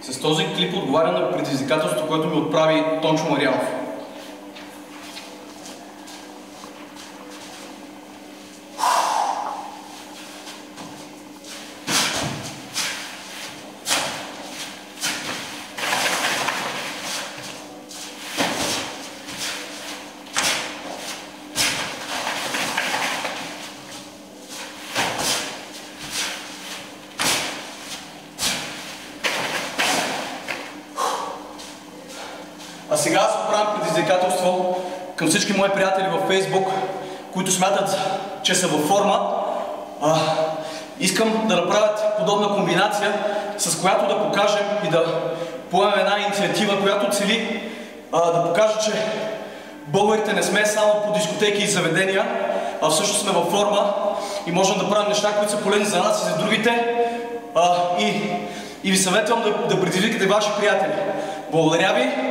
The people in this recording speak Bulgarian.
С този клип отговарям на предизвикателството, което ми отправи Тончо Марянов. А сега аз отправям предизвикателство към всички мои приятели във Фейсбук, които смятат, че са във форма. Искам да направят подобна комбинация, с която да покажем и да поемем една инициатива, която цели да покаже, че българите не сме само по дискотеки и заведения, а всъщност сме във форма и можем да правим неща, които са полезни за нас и за другите. И ви съветвам да предизвикате ваши приятели. Благодаря ви!